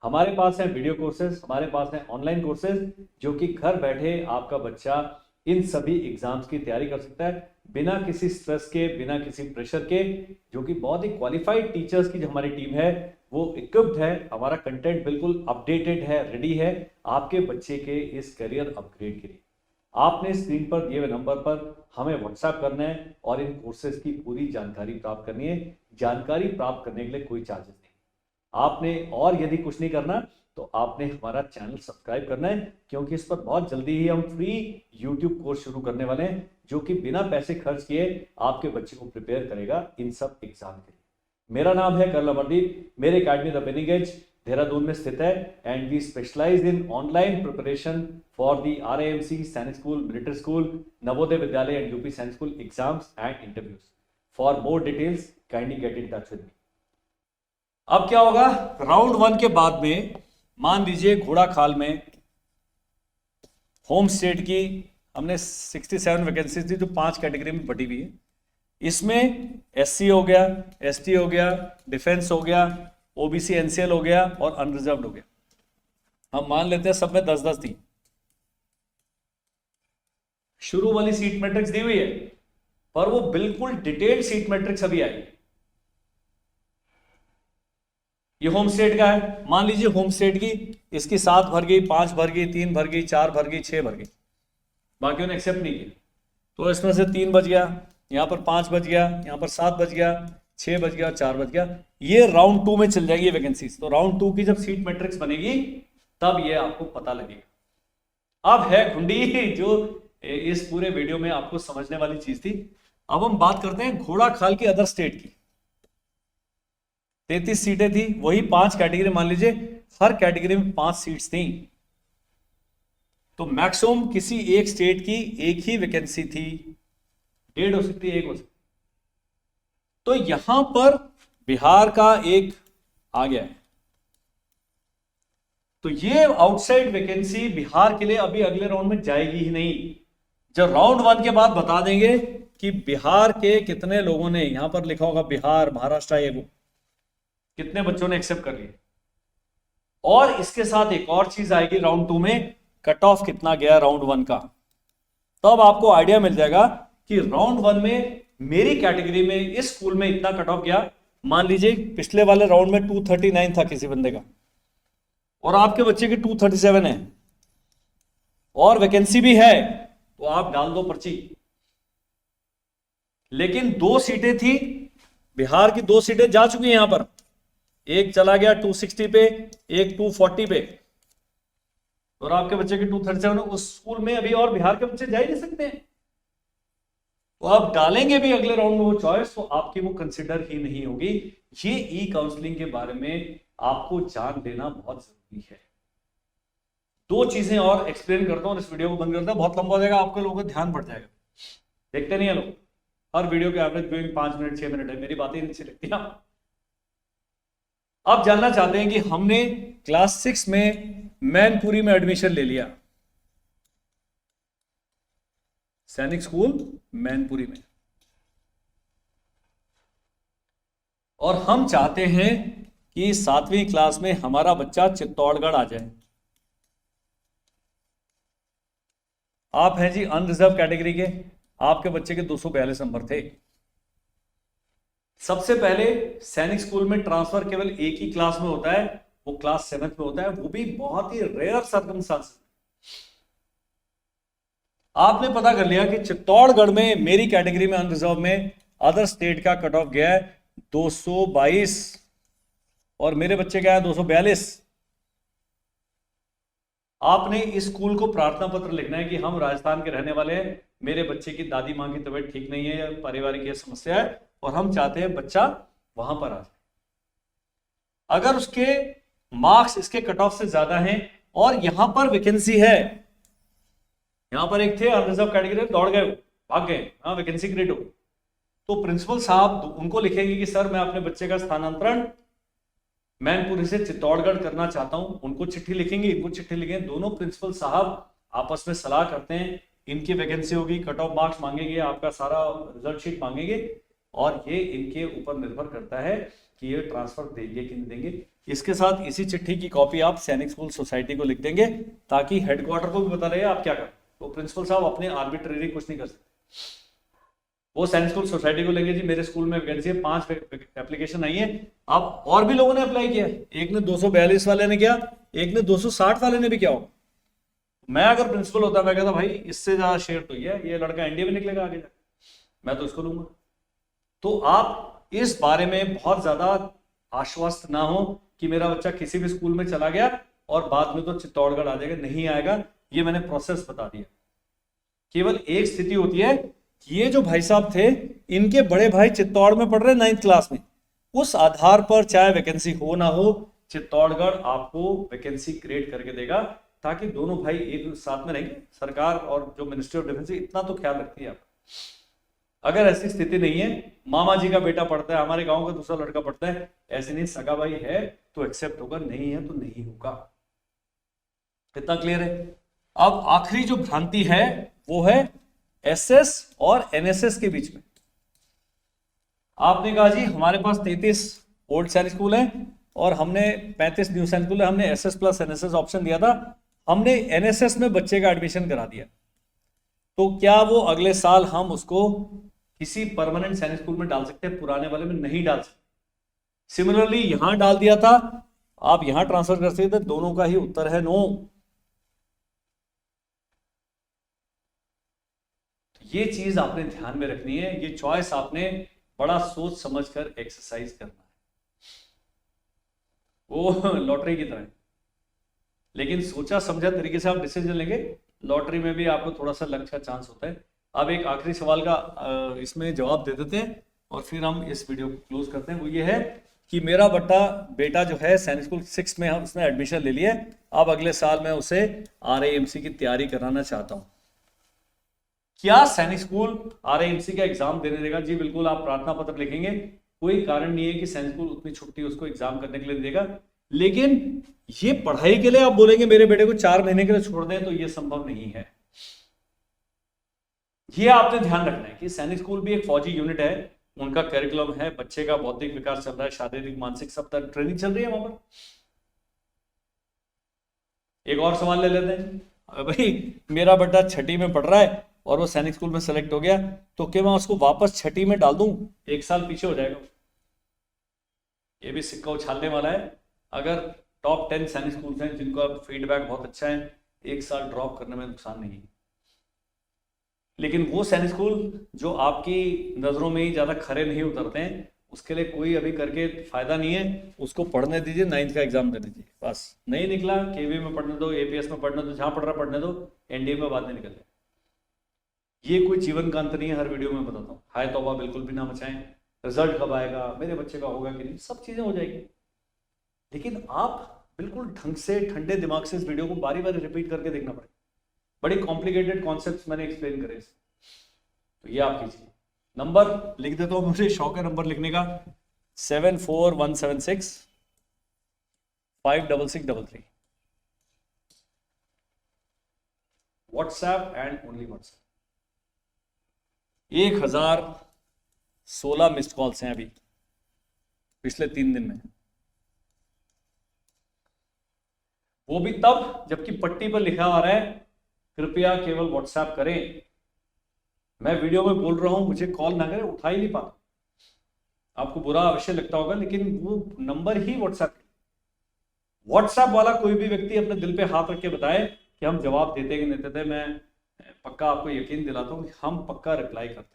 हमारे पास है वीडियो कोर्सेज, हमारे पास है ऑनलाइन कोर्सेज, जो कि घर बैठे आपका बच्चा इन सभी एग्जाम्स की तैयारी कर सकता है, बिना किसी स्ट्रेस के, बिना किसी प्रेशर के, जो कि बहुत ही क्वालिफाइड टीचर्स की जो हमारी टीम है वो इक्विप्ड है। हमारा कंटेंट बिल्कुल अपडेटेड है, रेडी है आपके बच्चे के इस करियर अपग्रेड के लिए। आपने स्क्रीन पर दिए हुए नंबर पर हमें व्हाट्सएप करना है और इन कोर्सेज की पूरी जानकारी प्राप्त करनी है। जानकारी प्राप्त करने के लिए कोई चार्जेस नहीं आपने, और यदि कुछ नहीं करना तो आपने हमारा चैनल सब्सक्राइब करना है, क्योंकि इस पर बहुत जल्दी ही हम फ्री यूट्यूब कोर्स शुरू करने वाले हैं, जो कि बिना पैसे खर्च किए आपके बच्चे को प्रिपेयर करेगा इन सब एग्जाम के लिए। मेरा नाम है कर्नल अमरदीप, मेरे academy the winning edge Dehradun में स्थित है, and we specialize in online preparation for the RAMC, Sainik school, military school, Navodaya Vidyalaya and UP Sainik school exams and interviews. For more details kindly get in touch with me. अब क्या होगा, round 1 के बाद में मान लीजिए घोड़ाखाल में होम स्टेट की हमने 67 वैकेंसीज थी, जो 5 कैटेगरी में बटी हुई है। इसमें SC हो गया, ST हो गया, डिफेंस हो गया, OBC NCL हो गया और अनरिजर्व्ड हो गया। हम मान लेते हैं सब में 10-10 थी। शुरू वाली सीट मैट्रिक्स दी हुई है, पर वो बिल्कुल डिटेल्ड सीट मैट्रिक्स अभी आई। ये होम स्टेट का है, मान लीजिए होम स्टेट की इसकी 7 भर गई, 5 भर गई, 3 भर गई, 4 भर गई, 6 भर गई, बाकी उन्हें एक्सेप्ट नहीं किया। तो इसमें से 3 बच गया, यहाँ पर 5 बच गया, यहाँ पर 7 बच गया, 6 बच गया, 4 बच गया। ये राउंड 2 में चल जाएगी वैकेंसीज। तो राउंड 2 की जब सीट मैट्रिक्स बनेगी तब ये आपको पता लगेगा। अब है खुंडी जो इस पूरे वीडियो में आपको समझने वाली चीज थी। अब हम बात करते हैं घोड़ाखाल की अदर स्टेट की। 33 सीटें थी, वही 5 कैटेगरी, मान लीजिए हर कैटेगरी में 5 सीट्स थी, तो मैक्सिमम किसी एक स्टेट की एक ही वैकेंसी थी, 1.5 हो सकती है, 1 हो सकती है। तो यहां पर बिहार का एक आ गया है, तो ये आउटसाइड वैकेंसी बिहार के लिए अभी अगले राउंड में जाएगी ही नहीं। जब राउंड 1 के बाद बता देंगे कि बिहार के कितने लोगों ने, यहां पर लिखा होगा बिहार, महाराष्ट्र, ये वो कितने बच्चों ने एक्सेप्ट कर लिया। और इसके साथ एक और चीज आएगी राउंड 2 में, कट ऑफ कितना गया राउंड 1 का, तब आपको आइडिया मिल जाएगा कि राउंड 1 में मेरी कैटेगरी में इस स्कूल में इतना कट ऑफ गया। मान लीजिए पिछले वाले राउंड में 239 था किसी बंदे का, और आपके बच्चे की 237 है, और वैकेंसी भी है, तो आप डाल दो पर्ची। लेकिन 2 सीटें थी, बिहार की 2 सीटें जा चुकी हैं यहां पर, एक चला गया 260 पे, एक 240 पे, और आपके बच्चे की 237, उस स्कूल में अभी और बिहार के बच्चे जा ही नहीं सकते हैं। तो आप डालेंगे भी अगले राउंड में वो चॉइस, तो आपकी वो कंसिडर ही नहीं होगी। ये ई काउंसलिंग के बारे में आपको जान लेना बहुत जरूरी है। 2 चीजें और एक्सप्लेन करता हूं, इस वीडियो को बंद करता हूं, बहुत लंबा हो जाएगा, आपके लोगों का ध्यान बढ़ जाएगा। देखते नहीं है लोग, हर वीडियो के एवरेज व्यूइंग 5 मिनट 6 मिनट है, मेरी बातें नहीं अच्छी लगती। आप जानना चाहते हैं कि हमने क्लास 6 में मैनपुरी में एडमिशन ले लिया, सैनिक स्कूल मैनपुरी में, और हम चाहते हैं कि 7वीं क्लास में हमारा बच्चा चित्तौड़गढ़ आ जाए। आप हैं जी अनरिजर्व कैटेगरी के, आपके बच्चे के 242 नंबर थे। सबसे पहले सैनिक स्कूल में ट्रांसफर केवल एक ही क्लास में होता है, वो क्लास 7th में होता है, वो भी बहुत ही रेयर सर्कमस्टांस। आपने पता कर लिया कि चित्तौड़गढ़ में मेरी कैटेगरी में अनरिजर्व में अदर स्टेट का कट ऑफ गया है 222, और मेरे बच्चे का है 242। आपने इस स्कूल को प्रार्थना पत्र लिखना है कि हम राजस्थान के रहने वाले हैं, मेरे बच्चे की दादी मां की तबीयत ठीक नहीं है या पारिवारिक ये समस्या है, और हम चाहते हैं बच्चा वहां पर आ जाए। अगर उसके मार्क्स इसके कट ऑफ से ज्यादा हैं और यहां पर वैकेंसी है, यहां पर एक थे अनरिजर्व कैटेगरी, दौड़ गए, भाग गए, हाँ वैकेंसी क्रिएट हो, तो प्रिंसिपल साहब उनको लिखेंगे कि सर मैं अपने बच्चे का स्थानांतरण मैनपुरी से चित्तौड़गढ़ करना चाहता हूं। उनको चिट्ठी लिखेंगे, इनको चिट्ठी लिखेंगे, दोनों प्रिंसिपल साहब आपस में सलाह करते हैं, इनकी वैकेंसी होगी, कट ऑफ मार्क्स मांगेंगे, आपका सारा रिजल्ट शीट मांगेंगे, और ये इनके ऊपर निर्भर करता है कि ये ट्रांसफर देंगे कि नहीं देंगे। इसके साथ इसी चिट्ठी की कॉपी आप सैनिक स्कूल सोसाइटी को लिख देंगे, ताकि हेडक्वार्टर को भी बता रहे आप क्या करें। तो प्रिंसिपल साहब अपने आर्बिट्रेरी कुछ नहीं कर सकते, वो सैनिक स्कूल सोसाइटी को लेंगे, जी मेरे स्कूल में वैकेंसी है, 5 एप्लीकेशन आई है, अब और भी लोगों ने अप्लाई किया, एक ने 242 वाले ने किया, एक ने 260 वाले ने भी किया हो। मैं अगर प्रिंसिपल होता, मैं कहता भाई इससे ज्यादा शेयर तो ये लड़का इंडिया में निकलेगा आगे जाकर, मैं तो इसको लूंगा। तो आप इस बारे में बहुत ज्यादा आश्वस्त ना हो कि मेरा बच्चा किसी भी स्कूल में चला गया और बाद में तो चित्तौड़गढ़ आ जाएगा, नहीं आएगा। ये मैंने प्रोसेस बता दिया। केवल एक स्थिति होती है, ये जो भाई साहब थे, इनके बड़े भाई चित्तौड़ में पढ़ रहे 9th क्लास में, उस आधार पर चाहे वैकेंसी हो ना हो, चित्तौड़गढ़ आपको वैकेंसी क्रिएट करके देगा, ताकि दोनों भाई एक साथ में रहेंगे। सरकार और जो मिनिस्ट्री ऑफ डिफेंस इतना तो ख्याल रखती है आप। अगर ऐसी स्थिति नहीं है, मामा जी का बेटा पढ़ता है, हमारे गांव का दूसरा लड़का पढ़ता है, ऐसे नहीं, सगा भाई है तो एक्सेप्ट होगा, नहीं है तो नहीं होगा। कितना क्लियर है? अब आखिरी जो भ्रांति है वो है एसएस और एनएसएस के बीच में। आपने कहा जी हमारे पास 33 ओल्ड सैनिक स्कूल है और हमने 35 न्यू सैनिक स्कूल है, हमने एसएस प्लस एनएसएस ऑप्शन दिया था, हमने एनएसएस में बच्चे का एडमिशन करा दिया, तो क्या वो अगले साल हम उसको किसी परमानेंट सैनिक स्कूल में डाल सकते हैं? पुराने वाले में नहीं डाल सकते। सिमिलरली यहां डाल दिया था, आप यहां ट्रांसफर कर सकते थे, दोनों का ही उत्तर है नो। ये चीज आपने ध्यान में रखनी है, ये चॉइस आपने बड़ा सोच समझकर एक्सरसाइज करना है, वो लॉटरी की तरह। लेकिन सोचा समझा तरीके से आप डिसीजन लेंगे, लॉटरी में भी आपको थोड़ा सा लक का चांस होता है। अब एक आखिरी सवाल का इसमें जवाब दे देते हैं और फिर हम इस वीडियो को क्लोज करते हैं। वो ये है कि मेरा बेटा जो है सैनिक स्कूल 6 में हम उसने एडमिशन ले लिया, अब अगले साल मैं उसे RAMC की तैयारी कराना चाहता हूँ। क्या सैनिक स्कूल RAMC का एग्जाम देने देगा? जी बिल्कुल, आप प्रार्थना पत्र लिखेंगे, कोई कारण नहीं है कि सैनिक स्कूल उतनी छुट्टी उसको एग्जाम करने के लिए देगा, लेकिन ये पढ़ाई के लिए आप बोलेंगे मेरे बेटे को 4 महीने के लिए छोड़ दें, तो ये संभव नहीं है। ये आपने ध्यान रखना है कि सैनिक स्कूल भी एक फौजी यूनिट है, उनका करिकुलम है, बच्चे का बौद्धिक विकास चल रहा है, शारीरिक मानसिक सब तरह ट्रेनिंग चल रही है वहां पर। एक और सवाल ले लेते हैं। भाई मेरा बेटा 6ठी में पढ़ रहा है और वो सैनिक स्कूल में सेलेक्ट हो गया, तो क्या मैं उसको वापस 6ठी में डाल दूं? 1 साल पीछे हो जाएगा। ये भी सिक्का उछालने वाला है। अगर टॉप 10 सैनिक स्कूल हैं जिनका फीडबैक बहुत अच्छा है, 1 साल ड्रॉप करने में नुकसान नहीं है। लेकिन वो सैनिक स्कूल जो आपकी नज़रों में ही ज़्यादा खरे नहीं उतरते हैं, उसके लिए कोई अभी करके फायदा नहीं है, उसको पढ़ने दीजिए, 9th का एग्जाम दे दीजिए, बस। नहीं निकला KV में पढ़ने दो, APS में पढ़ने दो, जहाँ पढ़ रहा पढ़ने दो, NDA में बाद में निकल जाए। ये कोई जीवन का अंत नहीं है, हर वीडियो में बताता हूँ। हाय तौबा बिल्कुल भी ना मचाएं, रिजल्ट कब आएगा, मेरे बच्चे का होगा कि नहीं, सब चीज़ें हो जाएगी। लेकिन आप बिल्कुल ढंग से ठंडे दिमाग से इस वीडियो को बारी बारी रिपीट करके देखना पड़ेगा। बड़ी कॉम्प्लिकेटेड कॉन्सेप्ट्स मैंने एक्सप्लेन करे, तो ये आप कीजिए। नंबर लिख देता हूँ, मुझे शौक है नंबर लिखने का, 74176 56633। WhatsApp and only WhatsApp. 1016 missed calls हैं अभी पिछले 3 दिन में, वो भी तब जबकि पट्टी पर लिखा आ रहा है कृपया केवल व्हाट्सएप करें। मैं वीडियो में बोल रहा हूं, मुझे कॉल ना करें, उठा ही नहीं पाता। आपको बुरा अवश्य लगता होगा, लेकिन वो नंबर ही व्हाट्सएप वाला कोई भी व्यक्ति अपने दिल पे हाथ रख के बताए कि हम जवाब देते कि नहीं देते, मैं पक्का आपको यकीन दिलाता हूँ कि हम पक्का रिप्लाई करते हैं।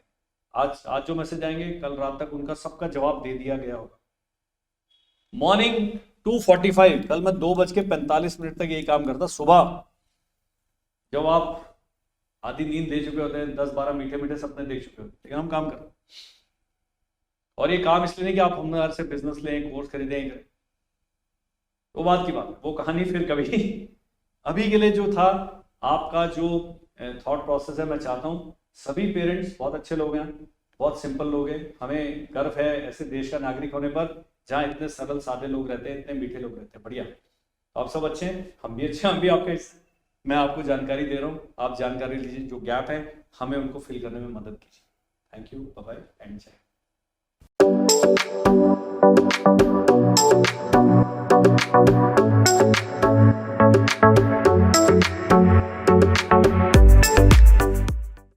आज जो मैसेज आएंगे, कल रात तक उनका सबका जवाब दे दिया गया होगा। मॉर्निंग 2:45, कल मैं 2:45 तक यही काम करता। सुबह जब आप आधी नींद दे चुके होते हैं, 10-12 मीठे मीठे सपने देख चुके होते हैं, लेकिन हम काम कर रहे हैं। और ये काम इसलिए नहीं कि आप हमारे से बिजनेस लें, कोर्स खरीदें, करें, वो बात की बात है, वो कहानी फिर कभी। अभी के लिए जो था आपका जो थॉट प्रोसेस है, मैं चाहता हूँ सभी पेरेंट्स बहुत अच्छे लोग हैं, बहुत सिंपल लोग हैं, हमें गर्व है ऐसे देश का नागरिक होने पर जहाँ इतने सरल सादे लोग रहते हैं, इतने मीठे लोग रहते हैं। बढ़िया, आप सब अच्छे हैं, हम भी अच्छे हैं, हम भी आपके, मैं आपको जानकारी दे रहा हूँ, आप जानकारी लीजिए, जो गैप है हमें उनको फिल करने में मदद कीजिए। Thank you, bye bye and जय।